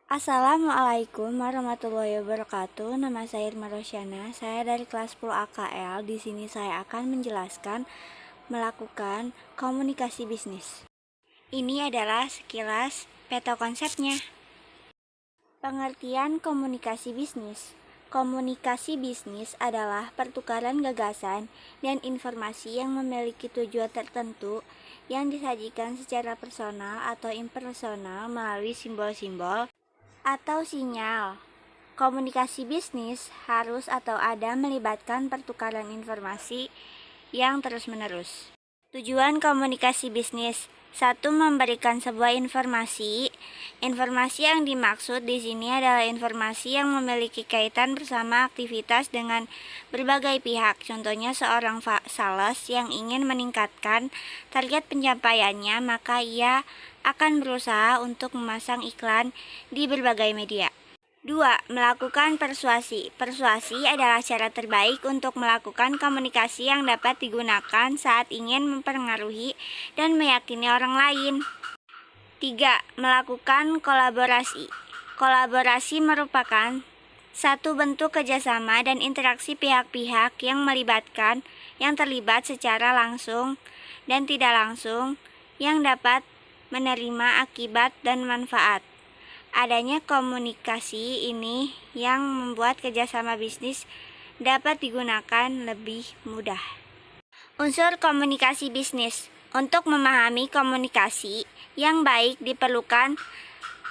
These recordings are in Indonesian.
Assalamualaikum warahmatullahi wabarakatuh. Nama saya Irma Rosyana. Saya dari kelas 10 AKL. Di sini saya akan menjelaskan melakukan komunikasi bisnis. Ini adalah sekilas peta konsepnya. Pengertian komunikasi bisnis. Komunikasi bisnis adalah pertukaran gagasan dan informasi yang memiliki tujuan tertentu yang disajikan secara personal atau impersonal melalui simbol-simbol atau sinyal. Komunikasi bisnis harus atau ada melibatkan pertukaran informasi yang terus-menerus. Tujuan komunikasi bisnis: 1. Memberikan sebuah informasi. Informasi yang dimaksud di sini adalah informasi yang memiliki kaitan bersama aktivitas dengan berbagai pihak. Contohnya seorang sales yang ingin meningkatkan target pencapaiannya, maka ia akan berusaha untuk memasang iklan di berbagai media. 2. Melakukan persuasi. Persuasi adalah cara terbaik untuk melakukan komunikasi yang dapat digunakan saat ingin mempengaruhi dan meyakini orang lain. 3. Melakukan kolaborasi. Kolaborasi merupakan satu bentuk kerjasama dan interaksi pihak-pihak yang terlibat secara langsung dan tidak langsung yang dapat menerima akibat dan manfaat. Adanya komunikasi ini yang membuat kerjasama bisnis dapat digunakan lebih mudah. Unsur komunikasi bisnis. Untuk memahami komunikasi yang baik diperlukan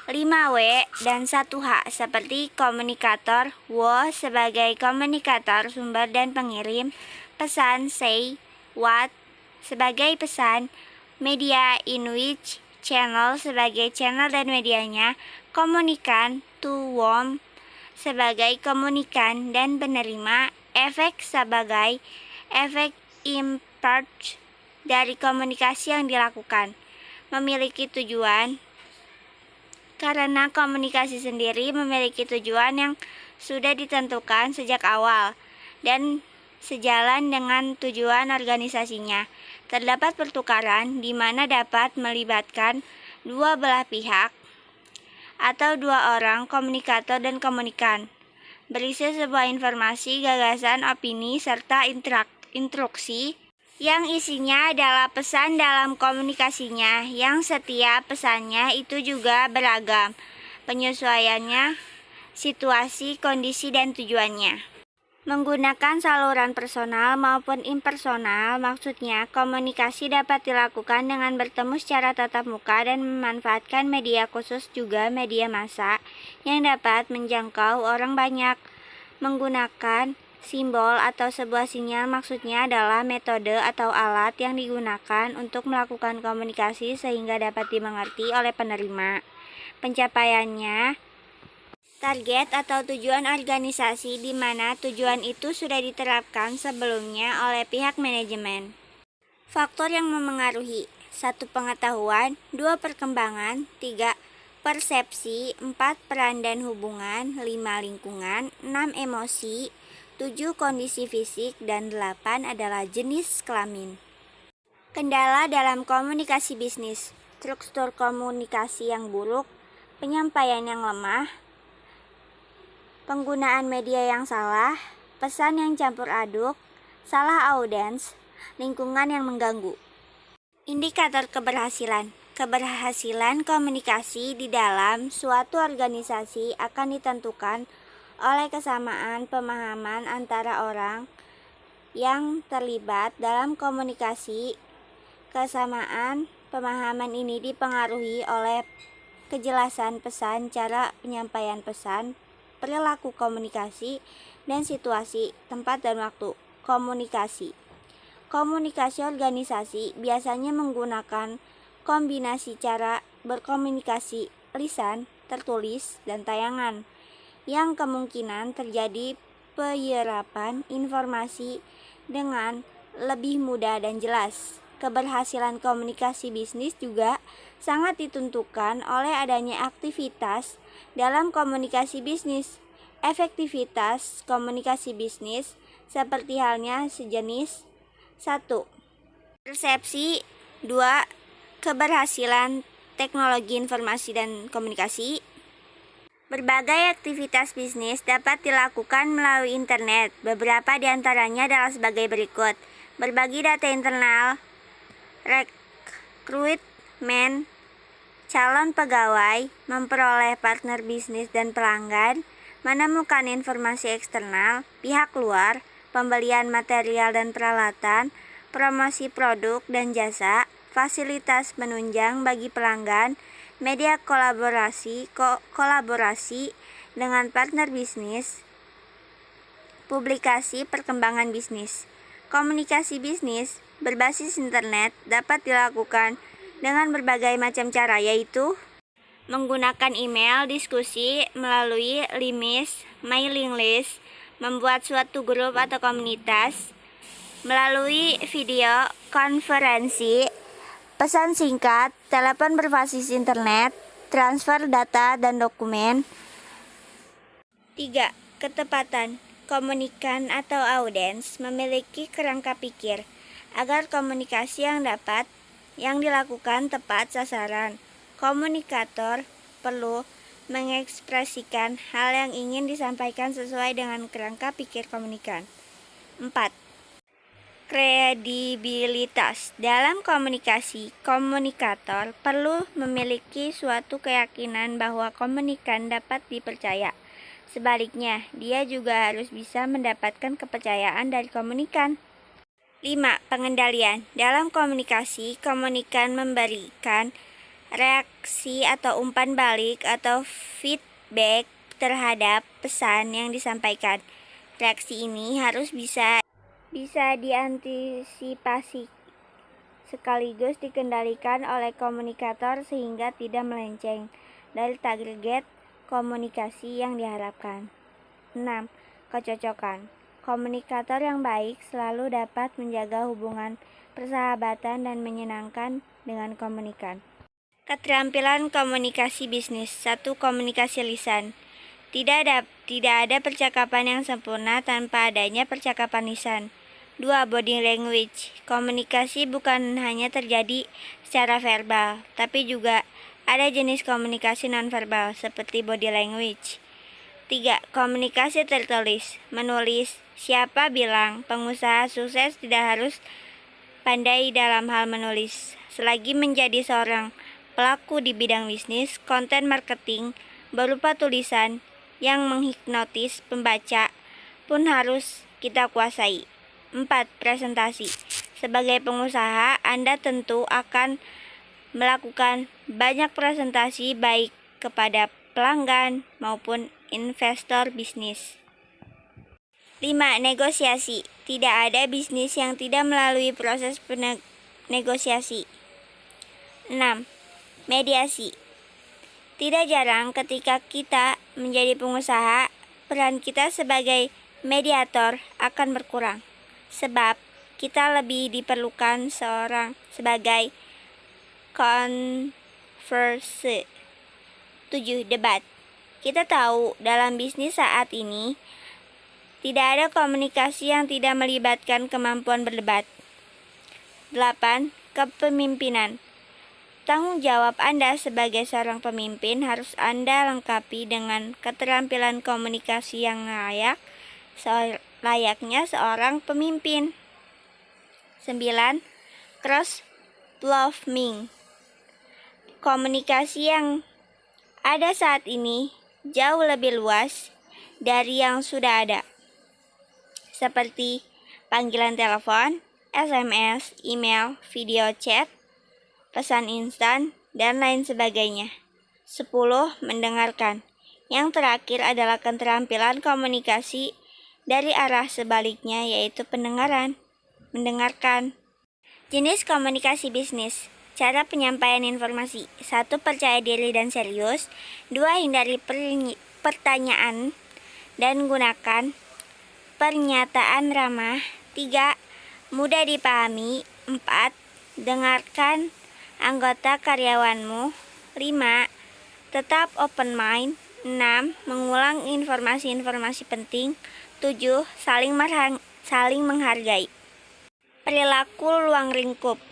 5W dan 1H seperti komunikator, W sebagai komunikator, sumber dan pengirim, pesan, say, what sebagai pesan, media, in which, channel sebagai channel dan medianya, komunikan, to whom sebagai komunikan dan penerima, efek sebagai efek impart dari komunikasi yang dilakukan. Memiliki tujuan. Karena komunikasi sendiri memiliki tujuan yang sudah ditentukan sejak awal dan sejalan dengan tujuan organisasinya. Terdapat pertukaran di mana dapat melibatkan dua belah pihak atau dua orang, komunikator dan komunikan. Berisi sebuah informasi, gagasan, opini, serta instruksi yang isinya adalah pesan dalam komunikasinya, yang setiap pesannya itu juga beragam penyesuaiannya, situasi, kondisi, dan tujuannya. Menggunakan saluran personal maupun impersonal, maksudnya komunikasi dapat dilakukan dengan bertemu secara tatap muka dan memanfaatkan media khusus, juga media massa yang dapat menjangkau orang banyak. Menggunakan simbol atau sebuah sinyal maksudnya adalah metode atau alat yang digunakan untuk melakukan komunikasi sehingga dapat dimengerti oleh penerima. Pencapaiannya, target atau tujuan organisasi di mana tujuan itu sudah diterapkan sebelumnya oleh pihak manajemen. Faktor yang memengaruhi: 1. Pengetahuan, 2. Perkembangan, 3. Persepsi, 4. Peran dan hubungan, 5. Lingkungan, 6. Emosi, 7. Kondisi fisik, dan 8 adalah jenis kelamin. Kendala dalam komunikasi bisnis: struktur komunikasi yang buruk, penyampaian yang lemah, penggunaan media yang salah, pesan yang campur aduk, salah audiens, lingkungan yang mengganggu. Indikator keberhasilan. Keberhasilan komunikasi di dalam suatu organisasi akan ditentukan oleh kesamaan pemahaman antara orang yang terlibat dalam komunikasi. Kesamaan pemahaman ini dipengaruhi oleh kejelasan pesan, cara penyampaian pesan, perilaku komunikasi, dan situasi, tempat, dan waktu komunikasi. Komunikasi organisasi biasanya menggunakan kombinasi cara berkomunikasi lisan, tertulis, dan tayangan, yang kemungkinan terjadi penyerapan informasi dengan lebih mudah dan jelas. Keberhasilan komunikasi bisnis juga sangat ditentukan oleh adanya aktivitas dalam komunikasi bisnis. Efektivitas komunikasi bisnis seperti halnya sejenis: 1. Persepsi, 2. Keberhasilan teknologi informasi dan komunikasi, Berbagai aktivitas bisnis dapat dilakukan melalui internet. Beberapa di antaranya adalah sebagai berikut. Berbagi data internal, rekrutmen calon pegawai, memperoleh partner bisnis dan pelanggan, menemukan informasi eksternal, pihak luar, pembelian material dan peralatan, promosi produk dan jasa, fasilitas penunjang bagi pelanggan, media kolaborasi dengan partner bisnis, publikasi perkembangan bisnis. Komunikasi bisnis berbasis internet dapat dilakukan dengan berbagai macam cara, yaitu menggunakan email, diskusi melalui limis, mailing list, membuat suatu grup atau komunitas, melalui video konferensi, pesan singkat, telepon berbasis internet, transfer data dan dokumen. 3. Ketepatan. Komunikan atau audiens memiliki kerangka pikir agar komunikasi yang dilakukan tepat sasaran. Komunikator perlu mengekspresikan hal yang ingin disampaikan sesuai dengan kerangka pikir komunikan. 4. Kredibilitas. Dalam komunikasi, komunikator perlu memiliki suatu keyakinan bahwa komunikan dapat dipercaya. Sebaliknya, dia juga harus bisa mendapatkan kepercayaan dari komunikan. 5. Pengendalian. Dalam komunikasi, komunikan memberikan reaksi atau umpan balik atau feedback terhadap pesan yang disampaikan. Reaksi ini harus bisa diantisipasi sekaligus dikendalikan oleh komunikator sehingga tidak melenceng dari target komunikasi yang diharapkan. 6. Kecocokan. Komunikator yang baik selalu dapat menjaga hubungan persahabatan dan menyenangkan dengan komunikan. Keterampilan komunikasi bisnis. 1. Komunikasi lisan. Tidak ada percakapan yang sempurna tanpa adanya percakapan lisan. 2. Body language. Komunikasi bukan hanya terjadi secara verbal, tapi juga ada jenis komunikasi nonverbal seperti body language. 3. Komunikasi tertulis. Menulis. Siapa bilang pengusaha sukses tidak harus pandai dalam hal menulis. Selagi menjadi seorang pelaku di bidang bisnis, konten marketing berupa tulisan yang menghipnotis pembaca pun harus kita kuasai. 4. Presentasi. Sebagai pengusaha, Anda tentu akan melakukan banyak presentasi baik kepada pelanggan maupun investor bisnis. 5. Negosiasi. Tidak ada bisnis yang tidak melalui proses negosiasi. 6. Mediasi. Tidak jarang ketika kita menjadi pengusaha, peran kita sebagai mediator akan berkurang, sebab kita lebih diperlukan sebagai converse. 7. Debat. Kita tahu dalam bisnis saat ini tidak ada komunikasi yang tidak melibatkan kemampuan berdebat. 8. Kepemimpinan. Tanggung jawab Anda sebagai seorang pemimpin harus Anda lengkapi dengan keterampilan komunikasi yang layaknya seorang pemimpin. 9. Cross-platforming. Komunikasi yang ada saat ini jauh lebih luas dari yang sudah ada, seperti panggilan telepon, SMS, email, video chat, pesan instan, dan lain sebagainya. 10. Mendengarkan. Yang terakhir adalah keterampilan komunikasi dari arah sebaliknya, yaitu mendengarkan. Jenis komunikasi bisnis. Cara penyampaian informasi. 1. Percaya diri dan serius. 2. Hindari pertanyaan dan gunakan pernyataan ramah. 3. Mudah dipahami. 4. Dengarkan anggota karyawanmu. 5. Tetap open mind. 6. Mengulang informasi-informasi penting. 7. Saling menghargai. Perilaku ruang lingkup.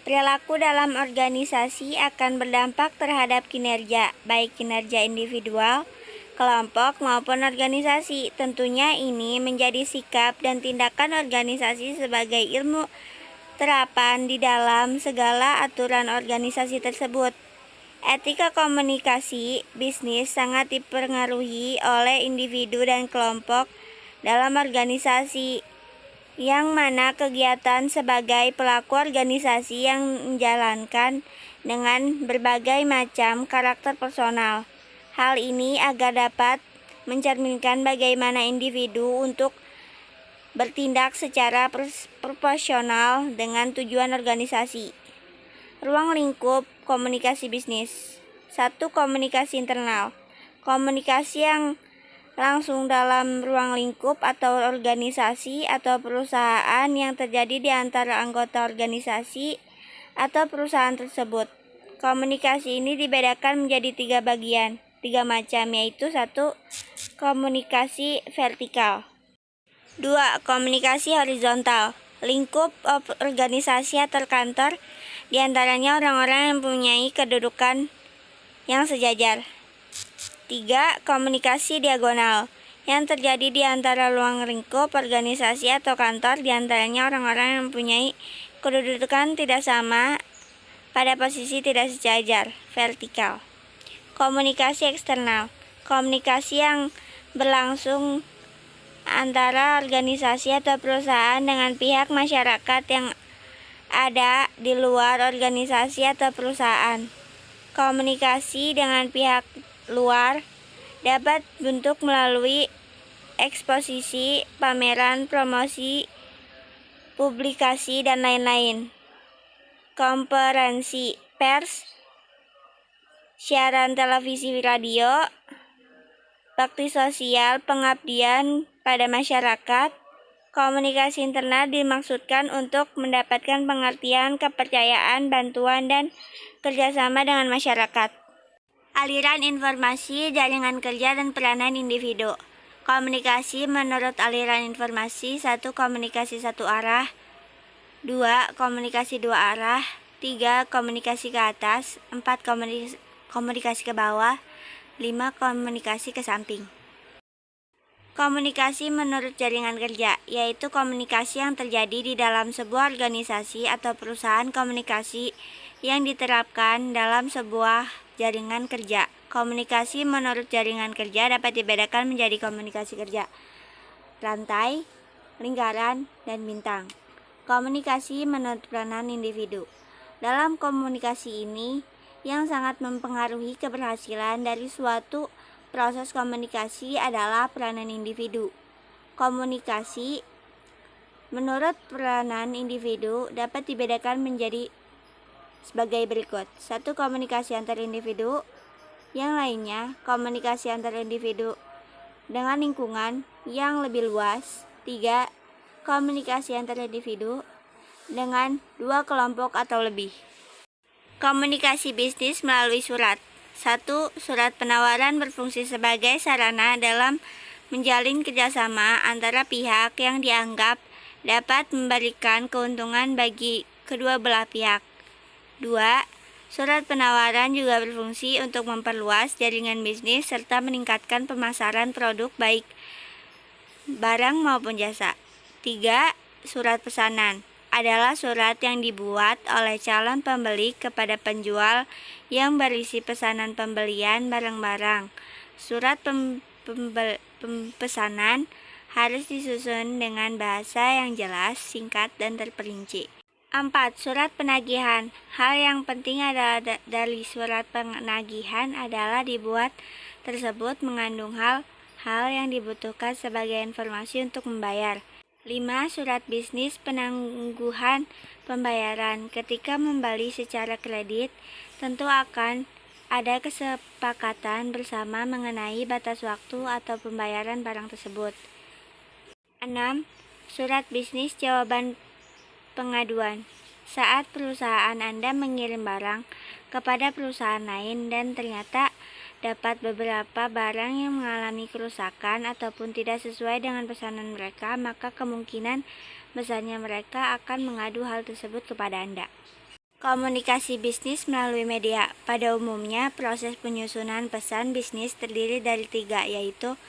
Perilaku dalam organisasi akan berdampak terhadap kinerja, baik kinerja individual, kelompok, maupun organisasi. Tentunya ini menjadi sikap dan tindakan organisasi sebagai ilmu terapan di dalam segala aturan organisasi tersebut. Etika komunikasi bisnis sangat dipengaruhi oleh individu dan kelompok dalam organisasi, yang mana kegiatan sebagai pelaku organisasi yang menjalankan dengan berbagai macam karakter personal. Hal ini agar dapat mencerminkan bagaimana individu untuk bertindak secara proporsional dengan tujuan organisasi. Ruang lingkup komunikasi bisnis. 1. Komunikasi internal. Komunikasi yang langsung dalam ruang lingkup atau organisasi atau perusahaan yang terjadi di antara anggota organisasi atau perusahaan tersebut. Komunikasi ini dibedakan menjadi 3 macam, yaitu 1. Komunikasi vertikal. 2. Komunikasi horizontal. Lingkup organisasi atau kantor, diantaranya orang-orang yang mempunyai kedudukan yang sejajar. 3. Komunikasi diagonal, yang terjadi di antara ruang lingkup organisasi atau kantor, diantaranya orang-orang yang mempunyai kedudukan tidak sama pada posisi tidak sejajar, vertikal. Komunikasi eksternal. Komunikasi yang berlangsung antara organisasi atau perusahaan dengan pihak masyarakat yang ada di luar organisasi atau perusahaan. Komunikasi dengan pihak luar dapat bentuk melalui eksposisi, pameran, promosi, publikasi, dan lain-lain. Konferensi pers, siaran televisi, radio, bakti sosial, pengabdian pada masyarakat. Komunikasi internal dimaksudkan untuk mendapatkan pengertian, kepercayaan, bantuan, dan kerjasama dengan masyarakat. Aliran informasi, jaringan kerja, dan peranan individu. Komunikasi menurut aliran informasi. 1. Komunikasi satu arah. 2. Komunikasi dua arah. 3. Komunikasi ke atas. 4. Komunikasi ke bawah. 5. Komunikasi ke samping. Komunikasi menurut jaringan kerja, yaitu komunikasi yang terjadi di dalam sebuah organisasi atau perusahaan, komunikasi yang diterapkan dalam sebuah jaringan kerja. Komunikasi menurut jaringan kerja dapat dibedakan menjadi komunikasi kerja, rantai, lingkaran, dan bintang. Komunikasi menurut peranan individu. Dalam komunikasi ini, yang sangat mempengaruhi keberhasilan dari suatu proses komunikasi adalah peranan individu. Komunikasi menurut peranan individu dapat dibedakan menjadi sebagai berikut. 1. Komunikasi antar individu. Yang lainnya, komunikasi antar individu dengan lingkungan yang lebih luas. 3. Komunikasi antar individu dengan 2 kelompok atau lebih. Komunikasi bisnis melalui surat. 1. Surat penawaran berfungsi sebagai sarana dalam menjalin kerjasama antara pihak yang dianggap dapat memberikan keuntungan bagi kedua belah pihak. 2. Surat penawaran juga berfungsi untuk memperluas jaringan bisnis serta meningkatkan pemasaran produk baik barang maupun jasa. 3. Surat pesanan adalah surat yang dibuat oleh calon pembeli kepada penjual yang berisi pesanan pembelian barang-barang. Surat pesanan harus disusun dengan bahasa yang jelas, singkat, dan terperinci. 4. Surat penagihan. Hal yang penting adalah dari surat penagihan adalah dibuat tersebut mengandung hal yang dibutuhkan sebagai informasi untuk membayar. 5. Surat bisnis penangguhan pembayaran. Ketika membeli secara kredit, tentu akan ada kesepakatan bersama mengenai batas waktu atau pembayaran barang tersebut. 6. Surat bisnis jawaban pengaduan. Saat perusahaan Anda mengirim barang kepada perusahaan lain dan ternyata dapat beberapa barang yang mengalami kerusakan ataupun tidak sesuai dengan pesanan mereka, maka kemungkinan besarnya mereka akan mengadu hal tersebut kepada Anda. Komunikasi bisnis melalui media. Pada umumnya, proses penyusunan pesan bisnis terdiri dari 3, yaitu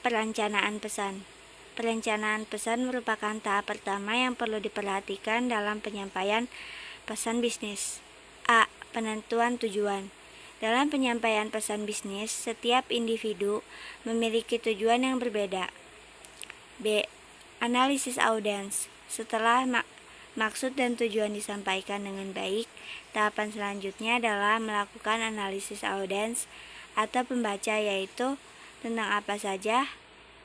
perencanaan pesan. Perencanaan pesan merupakan tahap pertama yang perlu diperhatikan dalam penyampaian pesan bisnis. A. Penentuan tujuan. Dalam penyampaian pesan bisnis, setiap individu memiliki tujuan yang berbeda. B. Analisis audiens. Setelah maksud dan tujuan disampaikan dengan baik, tahapan selanjutnya adalah melakukan analisis audiens atau pembaca, yaitu tentang apa saja,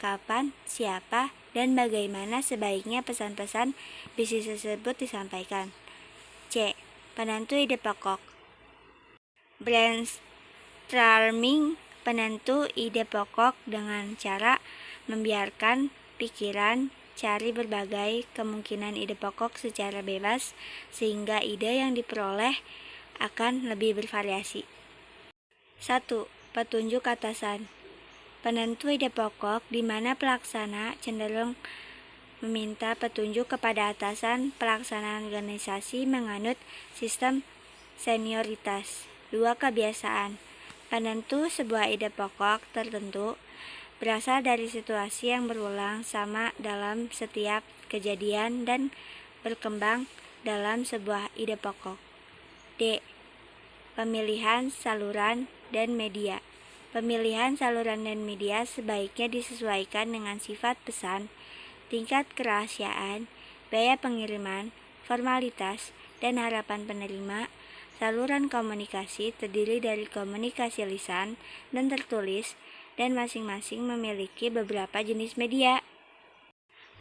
kapan, siapa, dan bagaimana sebaiknya pesan-pesan bisnis tersebut disampaikan. C. Penentu ide pokok. Brainstorming penentu ide pokok dengan cara membiarkan pikiran cari berbagai kemungkinan ide pokok secara bebas, sehingga ide yang diperoleh akan lebih bervariasi. 1. Petunjuk atasan. Penentu ide pokok di mana pelaksana cenderung meminta petunjuk kepada atasan pelaksanaan organisasi menganut sistem senioritas. 2. Kebiasaan. Penentu sebuah ide pokok tertentu berasal dari situasi yang berulang sama dalam setiap kejadian dan berkembang dalam sebuah ide pokok. D. Pemilihan saluran dan media. Pemilihan saluran dan media sebaiknya disesuaikan dengan sifat pesan, tingkat kerahasiaan, biaya pengiriman, formalitas, dan harapan penerima. Saluran komunikasi terdiri dari komunikasi lisan dan tertulis, dan masing-masing memiliki beberapa jenis media.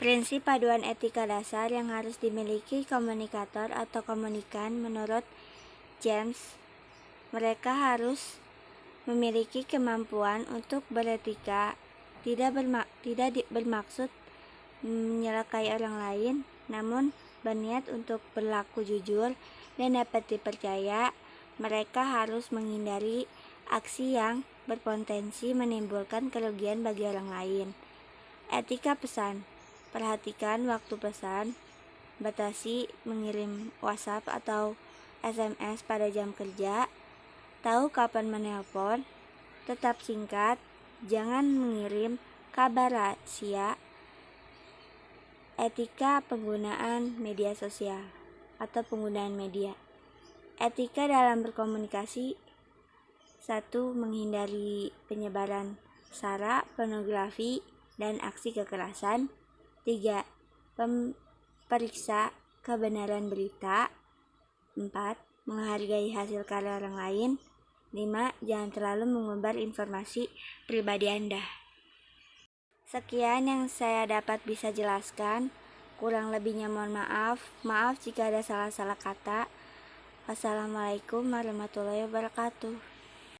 Prinsip paduan etika dasar yang harus dimiliki komunikator atau komunikan menurut James, mereka harus memiliki kemampuan untuk beretika, tidak bermaksud menyelakai orang lain, namun berniat untuk berlaku jujur dan dapat dipercaya. Mereka harus menghindari aksi yang berpotensi menimbulkan kerugian bagi orang lain. Etika pesan. Perhatikan waktu pesan. Batasi mengirim WhatsApp atau SMS pada jam kerja. Tahu kapan menelpon. Tetap singkat. Jangan mengirim kabar rahasia. Etika penggunaan media sosial atau penggunaan media. Etika dalam berkomunikasi. 1. Menghindari penyebaran sara, pornografi, dan aksi kekerasan. 3. Periksa kebenaran berita. 4. Menghargai hasil karya orang lain. 5. Jangan terlalu mengumbar informasi pribadi Anda. Sekian yang saya dapat bisa jelaskan. Kurang lebihnya mohon maaf. Maaf jika ada salah-salah kata. Wassalamualaikum warahmatullahi wabarakatuh.